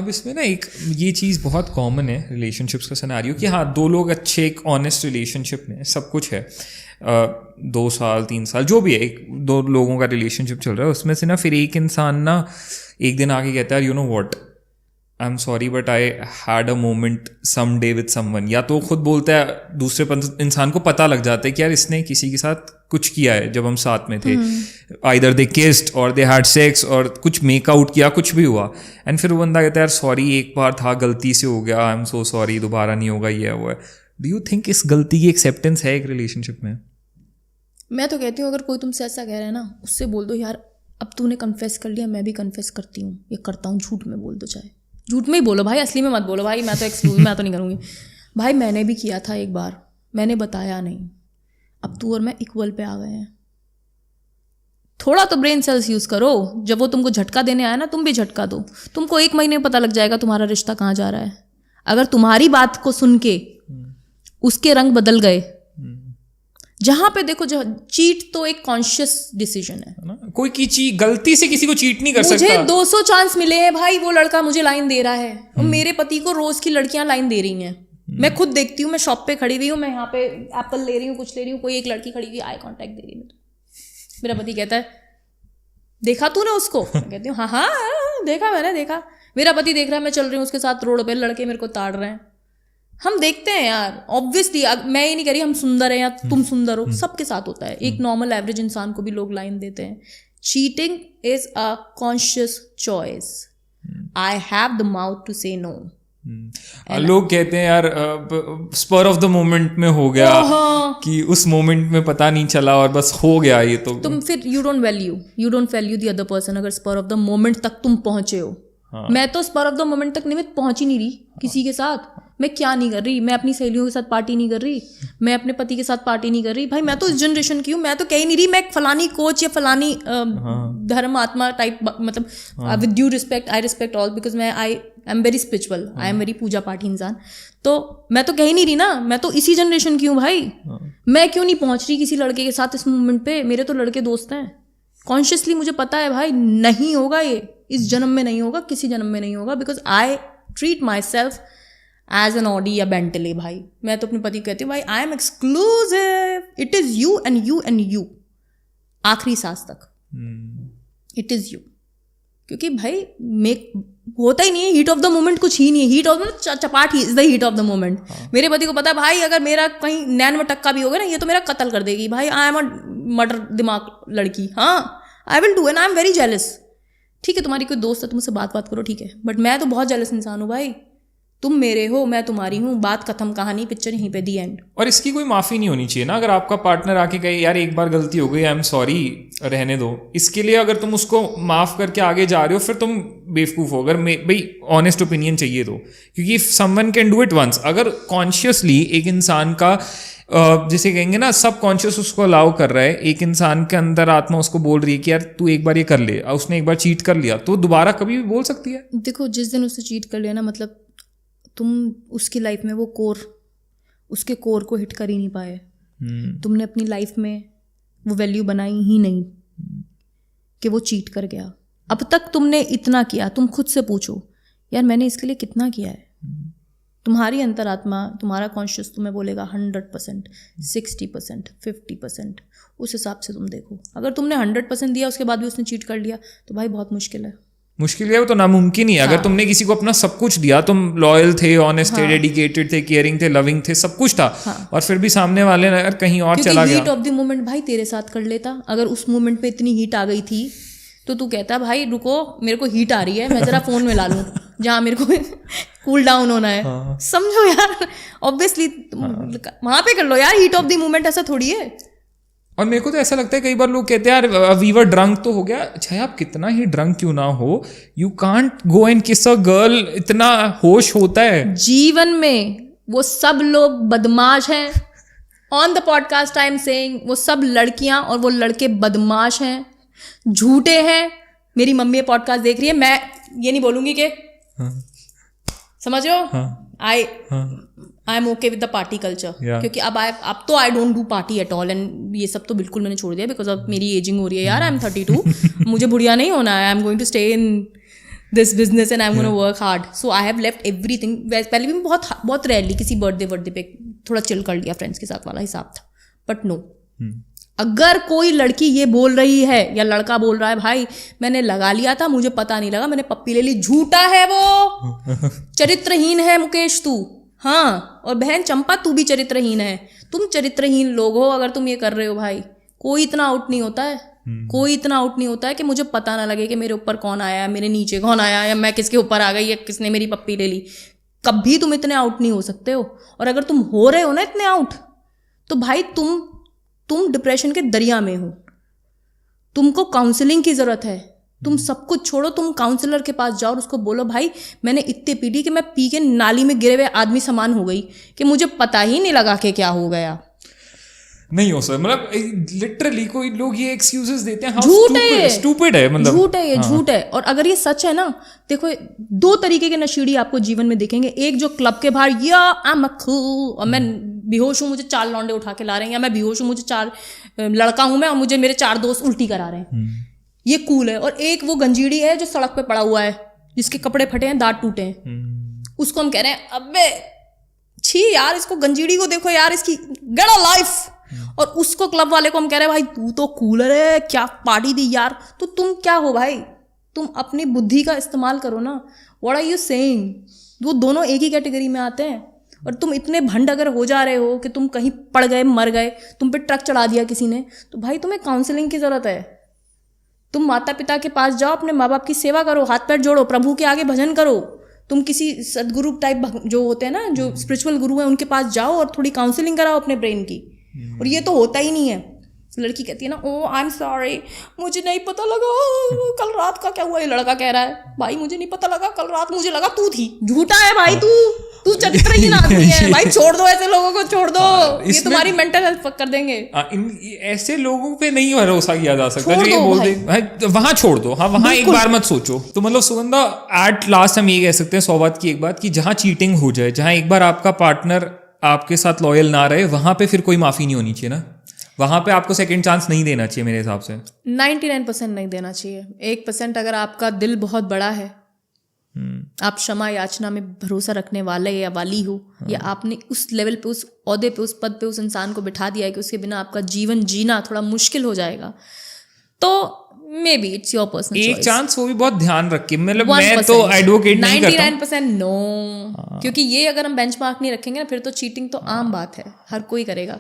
अब इसमें ना एक ये चीज़ बहुत कॉमन है रिलेशनशिप्स का सिनेरियो कि हाँ, दो लोग अच्छे एक ऑनेस्ट रिलेशनशिप में सब कुछ है, 2 साल 3 साल जो भी है, एक दो लोगों का रिलेशनशिप चल रहा है, उसमें से ना फिर एक इंसान ना एक दिन आके कहता है you know what, I am sorry but I had a moment some day with someone, या तो खुद बोलता है, दूसरे इंसान को पता लग जाता है कि यार इसने किसी के साथ कुछ किया है जब हम साथ में थे, आइदर दे किस्ड और दे हैड सेक्स और कुछ मेकआउट किया, कुछ भी हुआ, एंड फिर वो बंदा कहता है यार सॉरी एक बार था, गलती से हो गया, आई एम सो सॉरी, दोबारा नहीं होगा, ये है वो है। डू यू थिंक इस गलती की एक्सेप्टेंस है एक रिलेशनशिप में? मैं तो कहती हूँ अगर कोई तुमसे ऐसा कह रहा है ना, उससे बोल दो यार अब तूने कन्फेस कर लिया, मैं भी कन्फेस करती हूँ, ये करता हूँ, झूठ में बोल दो, चाहे झूठ में ही बोलो भाई, असली में मत बोलो भाई मैं तो एक्सक्यूज मैं तो नहीं करूँगी भाई, मैंने भी किया था एक बार, मैंने बताया नहीं, अब तू और मैं इक्वल पे आ गए हैं, थोड़ा तो ब्रेन सेल्स यूज़ करो, जब वो तुमको झटका देने आया ना तुम भी झटका दो, तुमको 1 महीने में पता लग जाएगा तुम्हारा रिश्ता कहाँ जा रहा है। अगर तुम्हारी बात को सुन के उसके रंग बदल गए, जहां पे देखो चीट तो एक कॉन्शियस डिसीजन है, कोई की गलती से किसी को चीट नहीं कर सकता। मुझे 200 चांस मिले हैं भाई, वो लड़का मुझे लाइन दे रहा है और मेरे पति को रोज की लड़कियां लाइन दे रही हैं, मैं खुद देखती हूँ, मैं शॉप पे खड़ी हुई हूँ, मैं यहाँ पे एप्पल ले रही हूँ, कुछ ले रही हूँ, कोई एक लड़की खड़ी हुई आई कांटेक्ट दे रही है, मेरा पति कहता है देखा तूने उसको, मैं कहती हूँ हाँ हाँ देखा, मैंने देखा, मेरा पति देख रहा है मैं चल रही हूँ उसके साथ रोड पे, लड़के मेरे को ताड़ रहे हैं, हम देखते हैं यार, ऑब्वियसली मैं ये नहीं कह रही हम सुंदर हैं या तुम सुंदर हो, सबके साथ होता है, एक नॉर्मल एवरेज इंसान को भी लोग लाइन देते हैं। Cheating is a conscious choice, I have the mouth to say no. लोग कहते हैं यार स्पर ऑफ द मोमेंट में हो गया, कि उस मोमेंट में पता नहीं चला और बस हो गया, ये तो तुम फिर you don't value the other person, अगर स्पर ऑफ द मोमेंट तक तुम पहुंचे हो। मैं तो स्पर ऑफ द मोमेंट तक निमित्त पहुंच ही नहीं रही किसी के साथ, मैं क्या नहीं कर रही, मैं अपनी सहेलियों के साथ पार्टी नहीं कर रही, मैं अपने पति के साथ पार्टी नहीं कर रही, भाई मैं तो इस जनरेशन की हूँ, मैं तो कह ही नहीं रही मैं एक फलानी कोच या फलानी धर्म आत्मा टाइप, मतलब with due respect I respect all, because मैं I am very spiritual, I am very पूजा पाठी इंसान, तो मैं तो कह ही नहीं रही ना, मैं तो इसी जनरेशन की हूँ भाई, मैं क्यों नहीं पहुंच रही किसी लड़के के साथ इस मोमेंट पे, मेरे तो लड़के दोस्त हैं, कॉन्शियसली मुझे पता है भाई नहीं होगा, ये इस जन्म में नहीं होगा, किसी जन्म में नहीं होगा, because I treat myself as an Audi या बेंटले। भाई मैं तो अपने पति को कहती हूँ भाई I am exclusive, it is you and you and you, आखिरी सांस तक इट इज यू, क्योंकि भाई होता ही नहीं है, हीट ऑफ द मोमेंट कुछ ही नहीं है, हीट ऑफ चपाट he is the heat of the moment. मेरे पति को पता है भाई अगर मेरा कहीं नैन में टक्का भी होगा ना, ये तो मेरा कत्ल कर देगी भाई, आई एम अ मटर दिमाग लड़की, हाँ I will do and I am very jealous. ठीक है तुम्हारी कोई दोस्त है, तुमसे बात करो, ठीक है, बट मैं तो बहुत जेलस इंसान हूँ भाई, तुम मेरे हो मैं तुम्हारी हूँ, बात खत्म, कहानी पिक्चर यहीं पे, दी एंड। और इसकी कोई माफ़ी नहीं होनी चाहिए ना, अगर आपका पार्टनर आके कहे यार एक बार गलती हो गई, आई एम सॉरी, रहने दो, इसके लिए अगर तुम उसको माफ़ करके आगे जा रहे हो फिर तुम बेवकूफ़ हो। अगर भाई ऑनेस्ट ओपिनियन चाहिए तो, क्योंकि if someone can do it once, अगर कॉन्शियसली एक इंसान का जैसे कहेंगे ना सब कॉन्शियस उसको अलाउ कर रहा है, एक इंसान के अंदर आत्मा उसको बोल रही है कि यार तू एक बार ये कर ले, उसने एक बार चीट कर लिया तो दोबारा कभी भी बोल सकती है। देखो जिस दिन उसने चीट कर लिया ना, मतलब तुम उसकी लाइफ में वो उसके कोर को हिट कर ही नहीं पाए, तुमने अपनी लाइफ में वो वैल्यू बनाई ही नहीं कि वो चीट कर गया। अब तक तुमने इतना किया, तुम खुद से पूछो यार मैंने इसके लिए कितना किया है। तुम्हारी अंतरात्मा, तुम्हारा कॉन्शियस तुम्हें बोलेगा 100%, 60%, 50%, उस हिसाब से तुम देखो। अगर तुमने 100% दिया उसके बाद भी उसने चीट कर लिया तो भाई बहुत मुश्किल है। मुश्किल है, वो तो नामुमकिन ही है। अगर तुमने किसी को अपना सब कुछ दिया, तुम लॉयल थे, ऑनेस्ट थे, डेडिकेटेड थे, केयरिंग थे, लविंग थे, सब कुछ था, और फिर भी सामने वाले ने अगर कहीं और चला गया, हीट ऑफ द मोमेंट भाई तेरे साथ कर लेता। अगर उस मोमेंट पे इतनी हीट आ गई थी तो तू कहता भाई रुको मेरे को हीट आ रही है, मैं जरा फोन में ला लूं जहाँ मेरे को कूल डाउन होना है। समझो यार, ऑब्वियसली वहां पे कर लो यार, हीट ऑफ द मोमेंट ऐसा थोड़ी है। और मेरे को तो ऐसा लगता है कई बार लोग कहते हैं यार वी वर ड्रंक तो हो गया, चाहे आप कितना ही ड्रंक क्यों ना हो, यू कांट गो एंड किस अ गर्ल, इतना होश होता है जीवन में। वो सब लोग बदमाश हैं, on the podcast I am saying, वो सब लड़कियां और वो लड़के बदमाश हैं, झूठे हैं। मेरी मम्मी पॉडकास्ट देख रही है, मैं ये नहीं बोलूंगी कि समझ रहे हो, I am okay with the party culture, क्योंकि अब तो I don't do party at all, and ये सब तो बिल्कुल मैंने छोड़ दिया बिकॉज अब मेरी एजिंग हो रही है यार, आई एम 32, मुझे बुढ़िया नहीं होना है, I am going to stay in this business and I am gonna work hard, so I have left everything. पहले भी मैं बहुत रेयरली किसी बर्थडे पे थोड़ा चिल कर लिया फ्रेंड्स के साथ वाला हिसाब था, बट नो. अगर कोई लड़की ये बोल रही है या लड़का बोल रहा है भाई मैंने लगा लिया था मुझे पता नहीं लगा मैंने पप्पी ले ली, झूठा है वो. चरित्रहीन है मुकेश तू. हाँ, और बहन चंपा तू भी चरित्रहीन है. तुम चरित्रहीन लोग हो अगर तुम ये कर रहे हो भाई. कोई इतना आउट नहीं होता है, कोई इतना आउट नहीं होता है कि मुझे पता ना लगे कि मेरे ऊपर कौन आया, मेरे नीचे कौन आया, या मैं किसके ऊपर आ गई, या किसने मेरी पप्पी ले ली. कभी तुम इतने आउट नहीं हो सकते हो. और अगर तुम हो रहे हो ना इतने आउट, तो भाई तुम डिप्रेशन के दरिया में हो. तुमको काउंसलिंग की जरूरत है. तुम सब कुछ छोड़ो, तुम काउंसलर के पास जाओ और उसको बोलो भाई मैंने इतने पी ली कि मैं पी के नाली में गिरे हुए आदमी समान हो गई कि मुझे पता ही नहीं लगा कि क्या हो गया. नहीं हो सर, मतलब लिटरली कोई लोग ये एक्सक्यूजेस देते हैं. झूठ है, स्टूपिड है, मतलब झूठ है, ये झूठ है. और अगर ये सच है ना, देखो 2 तरीके के नशेड़ी आपको जीवन में दिखेंगे. एक जो क्लब के बाहर या आई एम कूल और मैं बेहोश हूँ मुझे 4 लौंडे उठा के ला रहे हैं, या मैं बेहोश हूँ मुझे 4 लड़का हूं मैं और मुझे मेरे 4 दोस्त उल्टी करा रहे हैं, ये कूल है. और एक वो गंजीड़ी है जो सड़क पे पड़ा हुआ है, जिसके कपड़े फटे हैं, दांत टूटे हैं, उसको हम कह रहे हैं अबे छी यार इसको गंजीड़ी को देखो यार इसकी गेट अ लाइफ. और उसको क्लब वाले को हम कह रहे हैं भाई तू तो कूलर है, क्या पार्टी दी यार. तो तुम क्या हो भाई, तुम अपनी बुद्धि का इस्तेमाल करो ना. What are you saying. वो दोनों एक ही कैटेगरी में आते हैं. और तुम इतने भंड अगर हो जा रहे हो कि तुम कहीं पड़ गए, मर गए, तुम पे ट्रक चढ़ा दिया किसी ने, तो भाई तुम्हें काउंसलिंग की जरूरत है. तुम माता पिता के पास जाओ, अपने माँ बाप की सेवा करो, हाथ पैर जोड़ो, प्रभु के आगे भजन करो. तुम किसी सदगुरु टाइप जो होते हैं ना, जो स्पिरिचुअल गुरु हैं, उनके पास जाओ और थोड़ी काउंसलिंग कराओ अपने ब्रेन की. और ये तो होता ही नहीं है. लड़की कहती है ना ओ आई एम सॉरी मुझे नहीं पता लगा कल रात का क्या हुआ. ये लड़का कह रहा है भाई मुझे नहीं पता लगा कल रात मुझे लगा तू थी. झूठा है भाई तू चरित्रहीन आदमी है भाई. छोड़ दो ऐसे लोगों को, छोड़ दो. ये तुम्हारी मेंटल हेल्थ फक कर देंगे. ऐसे लोगों पे नहीं भरोसा किया जा सकता जो ये बोल दे वहां छोड़ दो. हाँ, वहां एक बार मत सोचो. तो मतलब सुगंधा एट लास्ट हम ये कह सकते हैं 100 बात की एक बात कि जहां चीटिंग हो जाए, जहां एक बार आपका पार्टनर आपके साथ लॉयल ना रहे, वहां पे फिर कोई माफी नहीं होनी चाहिए ना. वहां पे आपको सेकंड चांस नहीं देना चाहिए मेरे हिसाब से. 99% नहीं देना चाहिए. 1% अगर आपका दिल बहुत बड़ा है, आप क्षमा याचना में भरोसा रखने वाले या वाली हो, या आपने उस लेवल पे, उस ओहदे पे, उस पद पे उस इंसान को बिठा दिया है कि उसके बिना आपका जीवन जीना थोड़ा मुश्किल हो जाएगा, तो may be it's your personal choice. एक चांस वो भी बहुत ध्यान रख के. मतलब मैं तो एडवोकेट नहीं करता. 99% नो. क्योंकि ये अगर हम बेंचमार्क नहीं रखेंगे ना, फिर तो चीटिंग तो आम बात है, हर कोई करेगा.